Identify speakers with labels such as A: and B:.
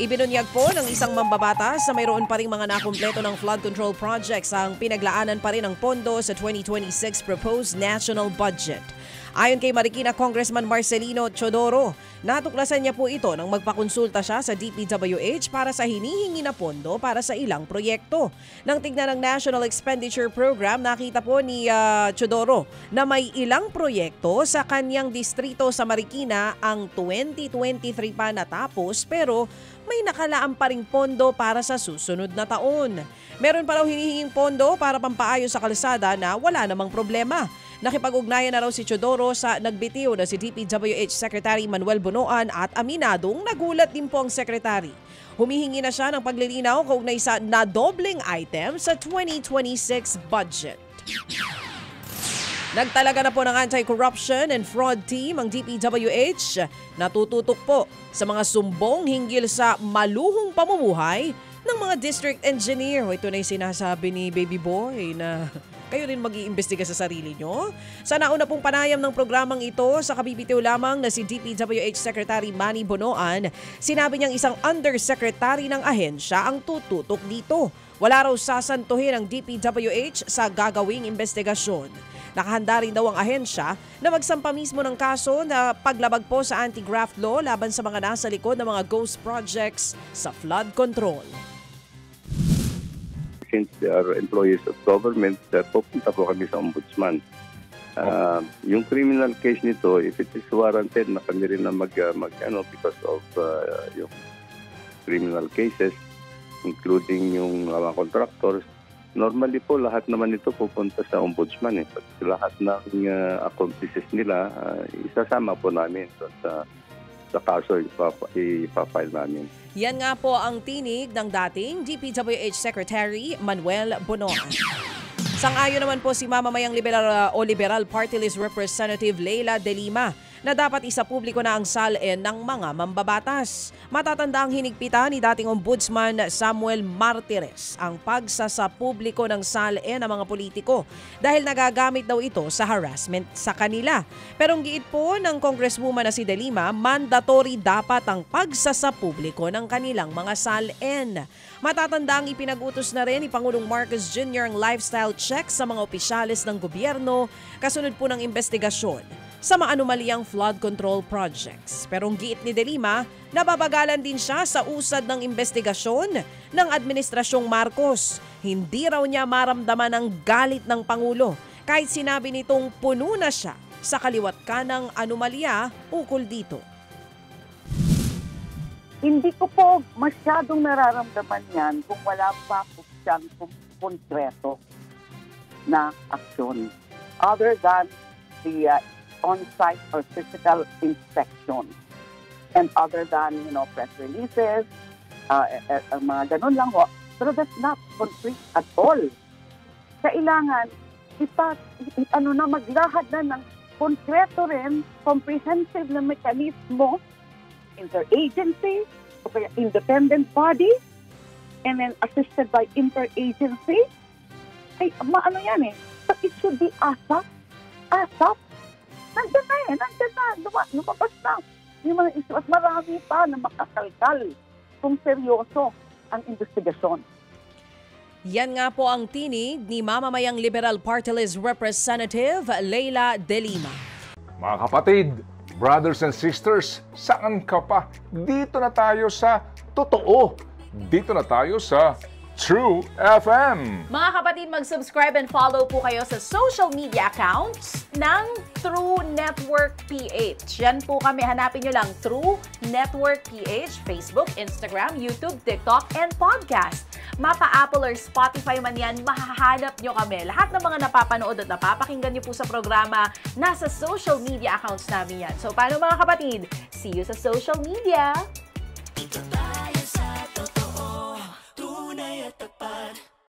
A: Ibinunyag po ng isang mambabatas na mayroon pa ring mga nakumpleto ng flood control projects ang pinaglaanan pa rin ng pondo sa 2026 proposed national budget. Ayon kay Marikina Congressman Marcelino Teodoro, natuklasan niya po ito nang magpakonsulta siya sa DPWH para sa hinihingi na pondo para sa ilang proyekto. Nang tignan ng National Expenditure Program, nakita po ni Teodoro na may ilang proyekto sa kanyang distrito sa Marikina ang 2023 pa natapos pero may nakalaan pa ring pondo para sa susunod na taon. Meron pa raw hinihinging pondo para pampaayos sa kalsada na wala namang problema. Nakipag-ugnayan na raw si Teodoro sa nagbitiw na si DPWH Secretary Manuel Bonoan at aminadong nagulat din po ang sekretary. Humihingi na siya ng paglilinaw kaugnay sa nadobleng item sa 2026 budget. Nagtalaga na po ng Anti-Corruption and Fraud Team ang DPWH. Natututok po sa mga sumbong hinggil sa maluhong pamumuhay ng mga district engineer. Ito na yung sinasabi ni Baby Boy na kayo rin mag-iimbestiga sa sarili nyo. Sa nauna pong panayam ng programang ito, sa kabibitiw lamang na si DPWH Secretary Manny Bonoan, sinabi niyang isang undersecretary ng ahensya ang tututok dito. Wala raw sasantuhin ang DPWH sa gagawing investigasyon. Nakahanda rin daw ang ahensya na magsampa mismo ng kaso na paglabag po sa anti-graft law laban sa mga nasa likod ng mga ghost projects sa flood control.
B: Since they are employees of government, pupunta po kami sa ombudsman. Yung criminal case nito, if it is warranted na kami rin na because of yung criminal cases, including yung mga contractors, normally po lahat naman ito pupunta sa ombudsman. Lahat ng accomplices nila, isasama po namin sa kaso ipafile namin.
A: Yan nga po ang tinig ng dating DPWH Secretary Manuel Bonoan. Sang-ayon naman po si mamamayang Liberal Party List Representative Leila De Lima na dapat isapubliko na ang SALN ng mga mambabatas. Matatanda ang hinigpitan ni dating Ombudsman Samuel Martires ang pagsasapubliko ng SALN ng mga politiko dahil nagagamit daw ito sa harassment sa kanila. Pero ang giit po ng Congresswoman na si De Lima, mandatory dapat ang pagsasapubliko ng kanilang mga SALN. Matatanda ang ipinag-utos na rin ni Pangulong Marcos Jr. ang lifestyle check sa mga opisyales ng gobyerno kasunod po ng investigasyon sa maanumalyang flood control projects. Pero ang giit ni De Lima, nababagalan din siya sa usad ng investigasyon ng Administrasyong Marcos. Hindi raw niya maramdaman ang galit ng Pangulo kahit sinabi nitong puno na siya sa kaliwat kanang anomalya ukol dito.
C: Hindi ko po masyadong nararamdaman yan kung wala pa po siyang konkreto na aksyon other than the on-site or physical inspection. And other than, press releases, mga ganun lang ho. Pero that's not concrete at all. Kailangan, maglahad na ng konkreto rin, comprehensive na mekanismo, interagency, o kaya independent body, and then assisted by interagency. Ay, maano yan eh. But it should be ASAP. ASAP. Nandiyan na. Lumabas na. Yung mga isu at marami pa na makakalkal kung seryoso ang investigasyon.
A: Yan nga po ang tinig ni mamamayang Liberal Party List Representative Leila De Lima.
D: Mga kapatid, brothers and sisters, saan ka pa? Dito na tayo sa totoo. Dito na tayo sa True FM.
E: Mga kapatid, mag-subscribe and follow po kayo sa social media accounts ng True Network PH. Yan po kami. Hanapin nyo lang True Network PH, Facebook, Instagram, YouTube, TikTok, and podcast. Mapa-Apple or Spotify man yan, mahahanap nyo kami. Lahat ng mga napapanood at napapakinggan nyo po sa programa, nasa social media accounts namin yan. So, paano mga kapatid? See you sa social media!